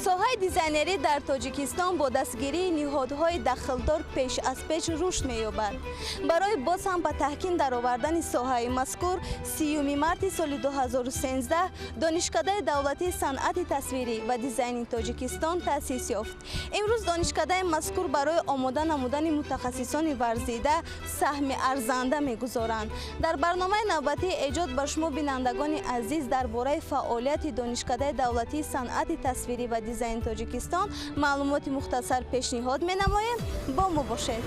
соҳаи дизайнерӣ дар тоҷикистон бо дастгирии ниҳодҳои дахлдор пеш аз пеш рушд меёбад. барои боз ҳам ба таҳким даровардани соҳаи мазкур 30 марти соли 2013 донишкадаи давлатии санъати тасвирӣ ва дизайни тоҷикистон таъсис ёфт. имрӯз донишкадаи мазкур барои омода намудани мутахассисони варзида саҳми арзанда мегузоранд. дар барномаи навбатии эҷод ба шумо бинандагони азиз дар бораи фаъолияти донишкадаи давлатии санъати тасвирӣ ва дизайни тоҷикистон маълумоти мухтасар пешниҳод менамоем. бо мо бошед.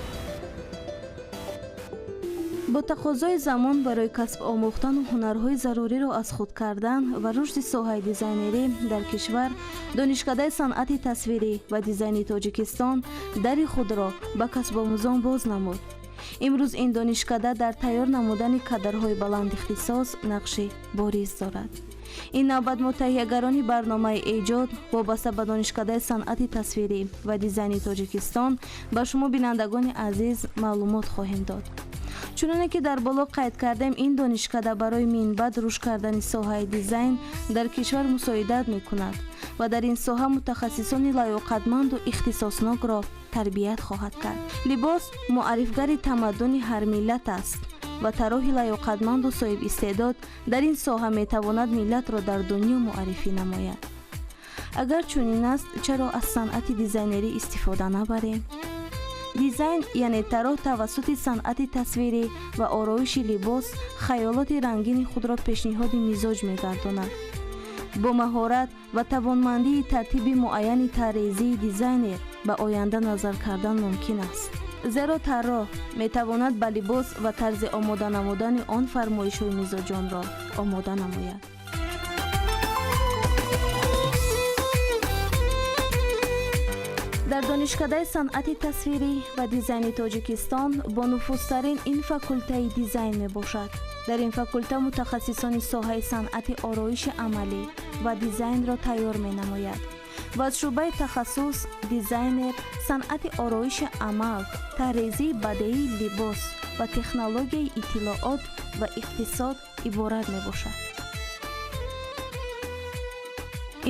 бо тақозои замон барои касб омӯхтану ҳунарҳои заруриро аз худ кардан ва рушди соҳаи дизайнерӣ дар кишвар, донишкадаи санъати тасвирӣ ва дизайни тоҷикистон дари худро ба касбомӯзон боз намуд. имрӯз ин донишкада дар тайёр намудани кадрҳои баландихтисос нақши бориз дорад. ин навбат мо таҳиягарони барномаи эҷод вобаста ба донишкадаи санъати тасвирӣ ва дизайни тоҷикистон ба шумо бинандагони азиз маълумот хоҳем дод. чуноне ки дар боло қайд кардем, ин донишкада барои минбаъд рушд кардани соҳаи дизайн дар кишвар мусоидат мекунад ва дар ин соҳа мутахассисони лаёқатманду ихтисоснокро тарбият хоҳад кард. либос муаррифгари тамаддуни ҳар миллат аст ва тарроҳи лаёқатманду соҳибистеъдод дар ин соҳа метавонад миллатро дар дунё муаррифӣ намояд. агар чунин аст, чаро аз санъати дизайнерӣ истифода набарем? дизайн яъне тарроҳ тавассути санъати тасвирӣ ва ороиши либос хаёлоти рангини худро пешниҳоди мизоҷ мегардонад. бо маҳорат ва тавонмандии тартиби муайяни таррезии дизайнер ба оянда назар кардан мумкин аст. зеро тарроҳ метавонад ба либос ва тарзи омода намудани он фармоишҳои мизоҷонро омода намояд. дар донишкадаи санъати тасвирӣ ва дизайни тоҷикистон бо нуфузтарин ин факултаи дизайн мебошад. дар ин факулта мутахассисони соҳаи санъати ороиши амалӣ ва дизайнро тайёр менамояд ва аз шӯъбаи тахассус дизайнер, санъати ороиши амал, таррезии бадеии либос ва технологияи иттилоот ва иқтисод иборат мебошад.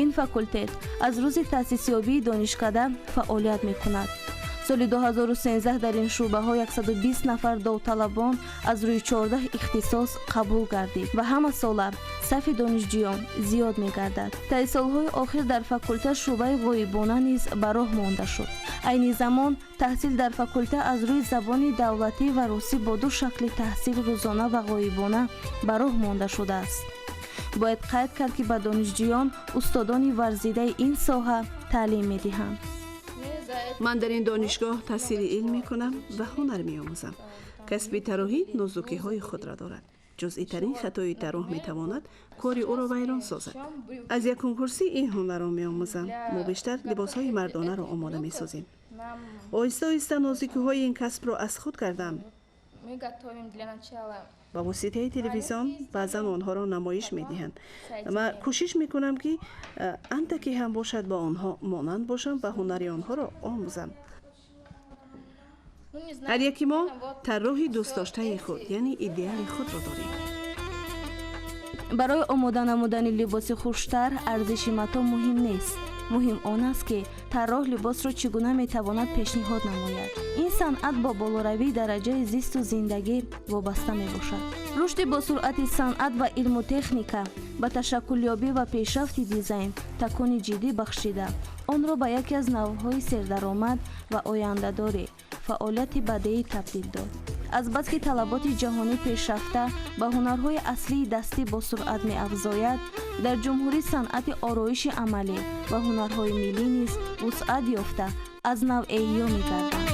ин факултет аз рӯзи таъсисёбии донишкада фаъолият мекунад. соли 2013 дар ин шӯъбаҳо 120 нафар довталабон аз рӯи 14 ихтисос қабул гардид ва ҳама сола сафи донишҷӯён зиёд мегардад. таи солҳои охир дар факулта шӯъбаи ғоибона низ ба роҳ монда шуд. айни замон таҳсил дар факулта аз рӯи забони давлатӣ ва русӣ бо ду шакли таҳсил рӯзона ва ғоибона ба роҳ монда шудааст. бояд қайд кард ки ба донишҷӯён устодони варзидаи ин соҳа таълим медиҳанд. ман дар ин донишгоҳ таҳсили илм мекунам ва ҳунар меомӯзам. касби тарроҳӣ нозукиҳои худро дорад. ҷузъитарин хатои тарроҳ метавонад кори ӯро вайрон созад. аз якум курсӣ ин ҳунарро меомӯзам. мо бештар либосҳои мардонаро омода месозем. оҳиста оҳиста нозукиҳои ин касбро аз худ кардам. ба воситаи телевизион баъзан онҳоро намоиш медиҳанд. ман кӯшиш мекунам ки андаке ҳам бошад ба онҳо монанд бошам ва ҳунари онҳоро омӯзам. ҳар яки мо тарроҳи дӯстдоштаи худ, яъне идеали худро дорем. барои омода намудани либоси хуштар арзиши матоъ муҳим нест. муҳим он аст ки тарроҳ либосро чӣ гуна метавонад пешниҳод намояд. ин санъат бо болоравии дараҷаи зисту зиндагӣ вобаста мебошад. рушди босуръати санъат ва илму техника ба ташаккулёбӣ ва пешрафти дизайн такони ҷиддӣ бахшида, онро ба яке аз навъҳои сердаромад ва ояндадори фаъолияти бадеӣ табдил дод. азбаски талаботи ҷаҳонӣ пешрафта ба ҳунарҳои аслии дастӣ бо суръат меафзояд, дар ҷумҳурӣ санъати ороиши амалӣ ва ҳунарҳои миллӣ низ вусъат ёфта аз нав эҳё мегарданд.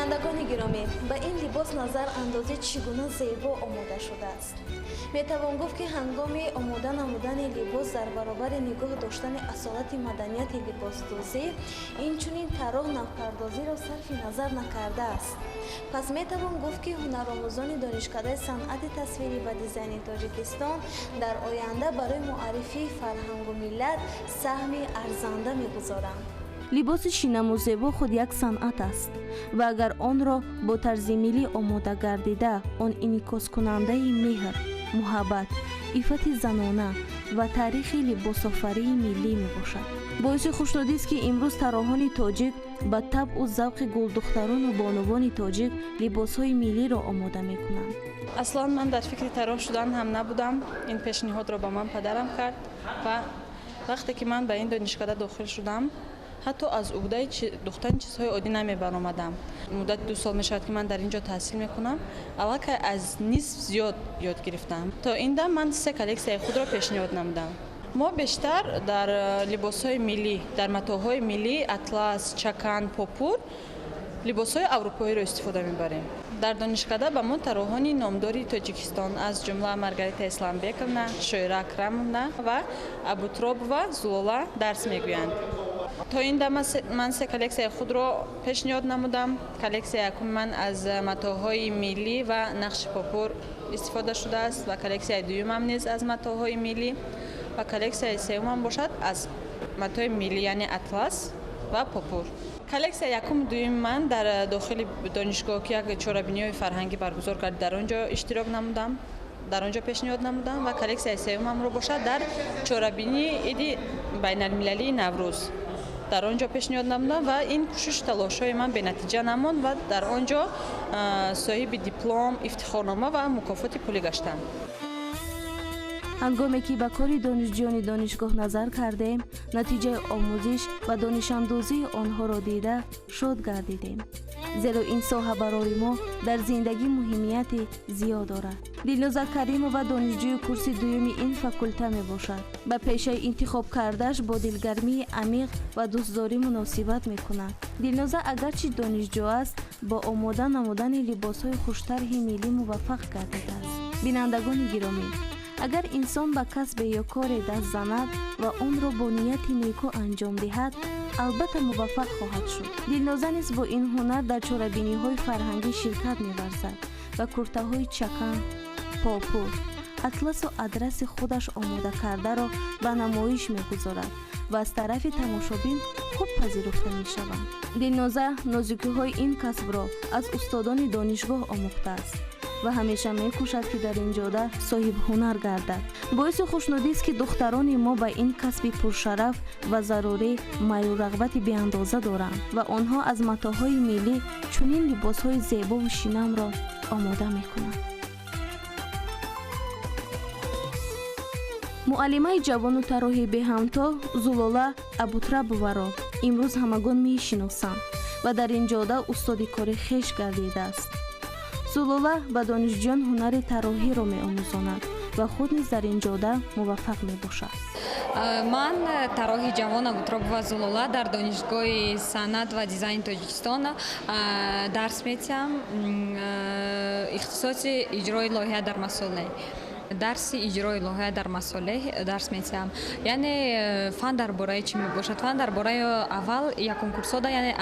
бинандагони гиромӣ, ба ин либос назар андозӣ чӣ гуна зебо омода шудааст. метавон гуфт ки ҳангоми омода намудани либос дар баробари нигоҳ доштани асолати маданияти либосдӯзӣ инчунин тарроҳ навпардозиро сарфи назар накардааст. пас метавон гуфт ки ҳунаромӯзони донишкадаи санъати тасвирӣ ва дизайни тоҷикистон дар оянда барои муаррифии фарҳангу миллат саҳми арзанда мегузоранд. либоси шинаму зебо худ як санъат аст ва агар онро бо тарзи миллӣ омода гардида, он инъикоскунандаи меҳр, муҳаббат, иффати занона ва таърихи либософарии миллӣ мебошад. боиси хушнудист ки имрӯз тарроҳони тоҷик ба табъу завқи гулдухтарону бонувони тоҷик либосҳои миллиро омода мекунанд. аслан ман дар фикри тарроҳ шудан ҳам набудам. Ин пешниҳодро ба ман падарам кард ва вақте ки ман ба ин донишкада дохил шудам, ҳатто аз уҳдаи духтани чизҳои оддӣ намебаромадам. муддати 2 сол мешавад ки ман дар ин ҷо таҳсил мекунам. аллакай аз нисф зиёд ёд гирифтам. то ин дам ман 3 коллексияи худро пешниҳод намудам. мо бештар дар либосҳои миллӣ, дар матоъҳои миллӣ, атлас, чакан, попур либосҳои аврупоиро истифода мебарем. дар донишкада ба мо тарроҳони номдори тоҷикистон аз ҷумла Маргарита Исламбековна, Шоира Акрамовна ва Абутробова Зулола дарс мегӯянд. то ин дам ман 3 коллексияи худро пешниҳод намудам. коллексияи якуми ман аз матоъҳои миллӣ ва нақши попур истифода шудааст ва коллексияи дуюмам низ аз матоъҳои миллӣ ва коллексияи сеюмам бошад аз матоъи миллӣ, яъне атлас ва попур. коллексияи якуми дуюми ман дар дохили донишгоҳ ки як чорабиниҳои фарҳангӣ баргузор кард, дар он ҷо иштирок намудам, дар он ҷо пешниҳод намудам ва коллексияи сеюмамро бошад дар чорабинии иди байналмилалии Наврӯз. дар он ҷо пешниҳод намудам ва ин кӯшиш талошҳои ман бенатиҷа намонд ва дар он ҷо соҳиби диплом, ифтихорнома ва мукофоти пулӣ гаштам. ҳангоме ки ба кори донишҷӯёни донишгоҳ назар кардем, натиҷаи омӯзиш ва донишандозии онҳоро дида шод гардидем. зеро ин соҳа барои мо дар зиндагӣ муҳимияти зиёд дорад. дилноза каримова донишҷӯи курси дуюми ин факулта мебошад. ба пешаи интихоб кардааш бо дилгармии амиқ ва дӯстдорӣ муносибат мекунад. дилноза агарчи донишҷӯ аст, бо омода намудани либосҳои хуштарҳи миллӣ муваффақ гардидааст. бинандагони гиромӣ, агар инсон ба касбе ё коре даст занад ва онро бо нияти неку анҷом диҳад, албатта муваффақ хоҳад шуд. дилноза низ бо ин ҳунар дар чорабиниҳои фарҳангӣ ширкат меварзад ва куртаҳои чакан, попур, атласу адраси худаш омода кардаро ба намоиш мегузорад ва аз тарафи тамошобин хуб пазируфта мешаванд. дилноза нозукиҳои ин касбро аз устодони донишгоҳ омӯхтааст ва ҳамеша мекӯшад ки дар ин ҷода соҳибҳунар гардад. боиси хушнудист ки духтарони мо ба ин касби пуршараф ва зарурӣ майлу рағбати беандоза доранд ва онҳо аз матоъҳои миллӣ чунин либосҳои зебову шинамро омода мекунанд. муаллимаи ҷавону тарроҳи беҳамто Зулола Абутрабоваро имрӯз ҳамагон мешиносанд ва дар ин ҷода устоди кори хеш гардидааст. Зулола ба донишҷӯён ҳунари тарроҳиро меомӯзонад ва худ низ дар ин ҷода муваффақ мебошад. ман тарроҳи ҷавон Абутробова Зулола дар донишгоҳи санъат ва дизайни Тоҷикистон дарс медиҳам. ихтисоси иҷрои лоиҳа дар масолеҳ. дарси иҷрои лоиҳа дар масолеҳ дарс медиҳам. яъне фан дар бораи чӣ мебошад? фан дар бораи аввал якумкурсода яъне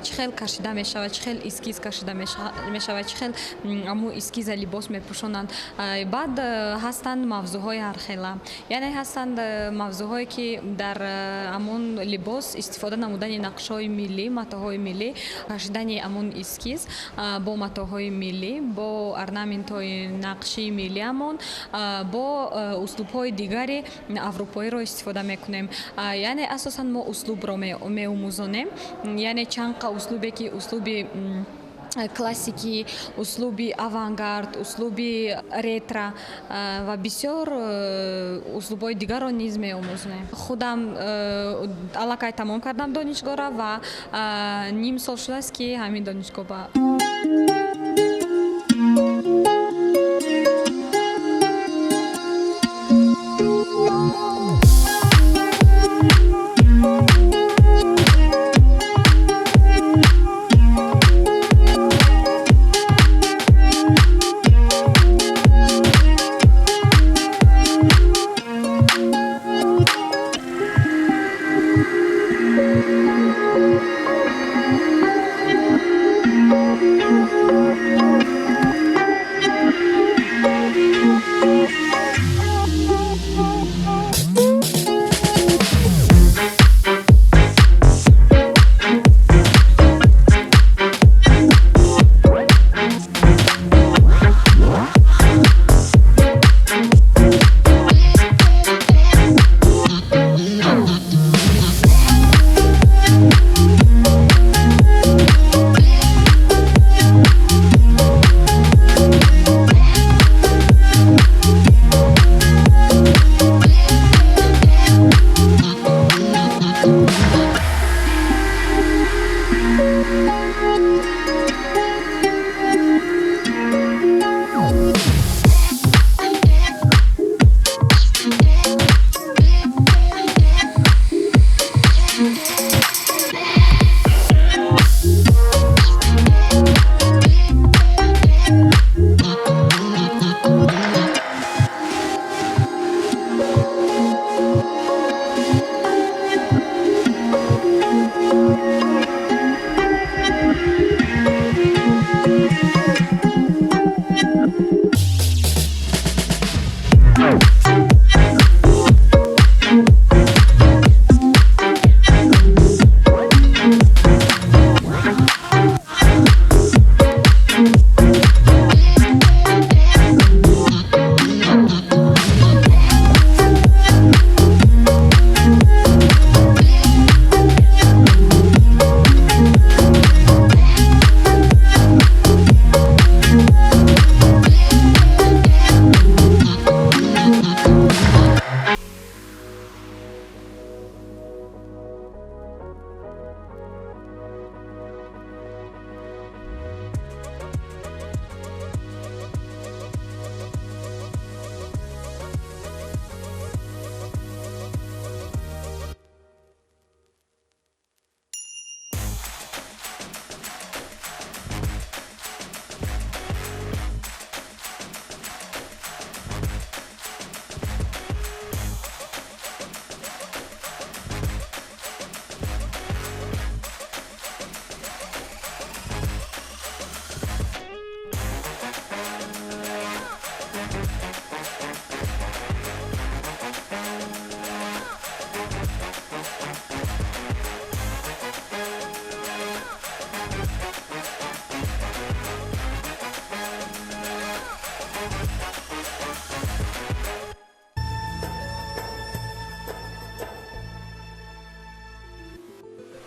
чӣ хел кашида мешавад, чӣ хел эскиз кашида мешавад, чӣ хел аму эскиза либос мепӯшонанд. баъд ҳастанд мавзӯъҳои ҳархела. яъне ҳастанд мавзӯъҳое ки дар амун либос истифода намудани нақшҳои миллӣ, матоъҳои миллӣ, кашидани амун эскиз бо матоъҳои миллӣ, бо орнаментҳои нақшии миллӣ амон бо услубҳои дигари аврупоиро истифода мекунем. яъне асосан мо услубро меомӯзонем. яъне чанқа услубе ки услуби классики, услуби авангард, услуби ретро ва бисёр услубҳои дигарро низ меомӯзонем. худам аллакай тамом кардам донишгоҳро ва ним сол шудааст ки ҳамин донишгоҳ ба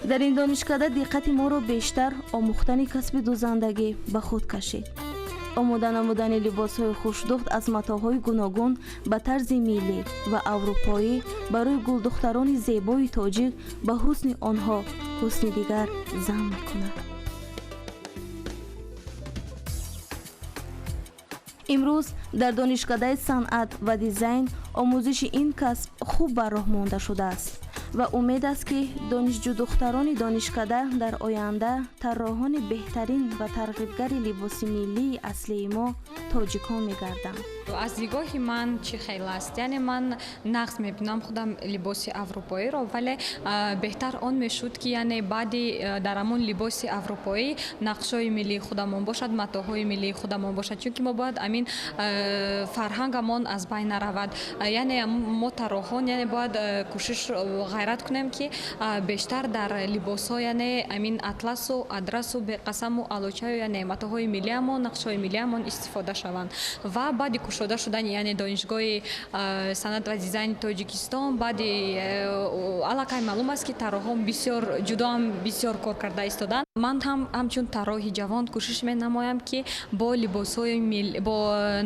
дар ин донишкада диққати моро бештар омӯхтани касби дузандагӣ ба худ кашид. омода намудани либосҳои хушдухт аз матоъҳои гуногун ба тарзи миллӣ ва аврупоӣ барои гулдухтарони зебои тоҷик ба ҳусни онҳо ҳусни дигар зам мекунад. имрӯз дар донишкадаи санъат ва дизайн омӯзиши ин касб хуб бар роҳ монда шудааст ва умед аст ки донишҷӯ-духтарони донишкада дар оянда тарроҳони беҳтарин ва тарғибгари либоси миллии аслии мо тоҷикон мегарданд. аз дидгоҳи ман чӣ хел аст, яъне ман нақс мебинам худам либоси аврупоиро, вале беҳтар он мешуд ки яъне баъди дар ҳамон либоси аврупоӣ нақшҳои миллии худамон бошад, матоъҳои миллии худамон бошад, чунки мо бояд амин фарҳангамон аз байн наравад. яъне мо тарроҳон яъне бояд кӯшиш ғайрат кунем ки бештар дар либосҳо яъне амин атласу адрасу беқасаму алочаю яъне матоъҳои миллиамон, нақшҳои миллиамон истифода шаванд. ва баъди кушода шудани яъне донишгоҳи санъат ва дизайни тоҷикистон баъди аллакай маълум аст ки тарроҳон бисёр ҷудоам бисёр кор карда истоданд. ман ҳамчун тарроҳи ҷавон кӯшиш менамоям ки бо либосҳои бо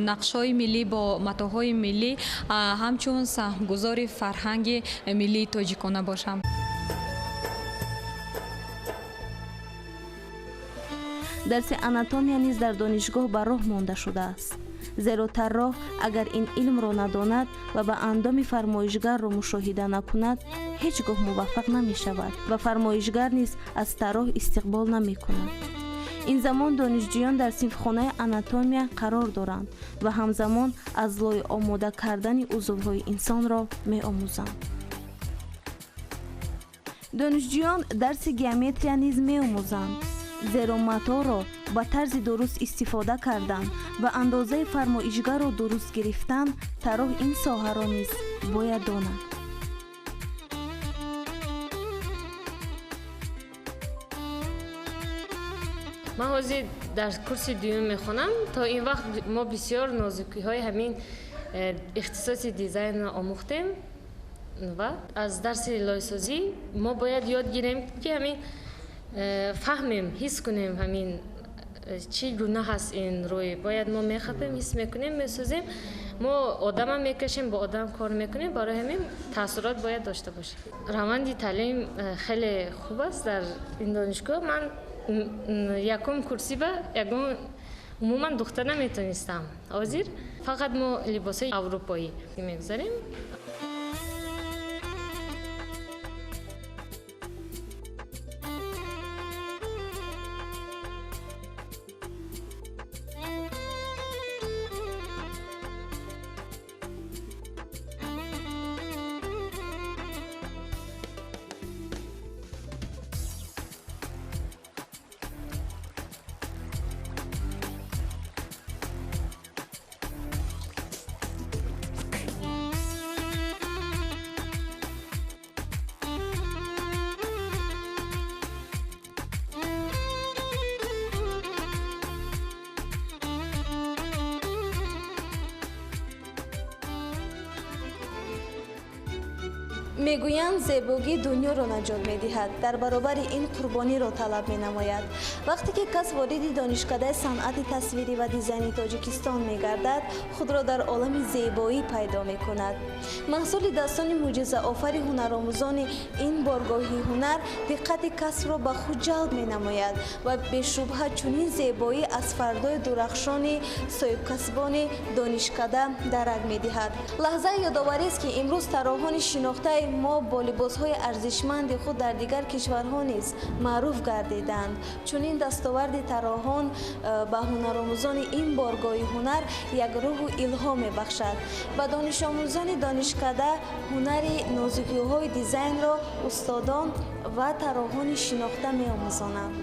нақшҳои миллӣ, бо матоъҳои миллӣ ҳамчун саҳмгузори фарҳанги миллии тоҷикона бошам. дарси анатомия низ дар донишгоҳ ба роҳ монда шудааст. зеро тарроҳ агар ин илмро надонад ва ба андоми фармоишгарро мушоҳида накунад, ҳеҷ гоҳ муваффақ намешавад ва фармоишгар низ аз тарроҳ истиқбол намекунад. ин замон донишҷӯён дар синфхонаи анатомия қарор доранд ва ҳамзамон аз лои омода кардани узвҳои инсонро меомӯзанд. донишҷӯён дарси геометрия низ меомӯзанд, зеро матоъро ба тарзи дуруст истифода кардан ва андозаи фармоишгарро дуруст гирифтан тарроҳ ин соҳаро низ бояд донад. ман ҳозир дар курси дуюм мехонам. то ин вақт мо бисёр нозукиҳои ҳамин ихтисоси дизайнро омӯхтем ва аз дарси лойсозӣ мо бояд ёд гирем ки ҳамин фаҳмем, ҳис кунем ҳамин чӣ гуна ҳаст ин рӯй. бояд мо мехапем, ҳис мекунем, месӯзем. мо одамам мекашем, бо одам кор мекунем. барои ҳамин таъссурот бояд дошта бошем. раванди таълим хеле хуб аст дар ин донишгоҳ. ман якум курси ба ягон умуман духта наметонистам. ҳозир фақат мо либосҳои аврупоӣ мегузарем. мегӯянд зебогӣ дунёро наҷот медиҳад, дар баробари ин қурбониро талаб менамояд. вақте ки кас вориди донишкадаи санъати тасвирӣ ва дизайни тоҷикистон мегардад, худро дар олами зебоӣ пайдо мекунад. маҳсули дастони мӯъҷизаофари ҳунаромӯзони ин боргоҳи ҳунар диққати касро ба худ ҷалб менамояд ва бешубҳа чунин зебоӣ аз фардои дурахшони соҳибкасбони донишкада дарак медиҳад. лаҳзаи ёдоварист ки имрӯз тарроҳони шинохтаи мо бо либосҳои арзишманди худ дар дигар кишварҳо низ маъруф гардиданд. чунин дастоварди тарроҳон ба ҳунаромӯзони ин боргоҳи ҳунар як рӯҳу илҳом мебахшад. ба донишомӯзони донишкада ҳунари нозукиҳои дизайнро устодон ва тарроҳони шинохта меомӯзонанд.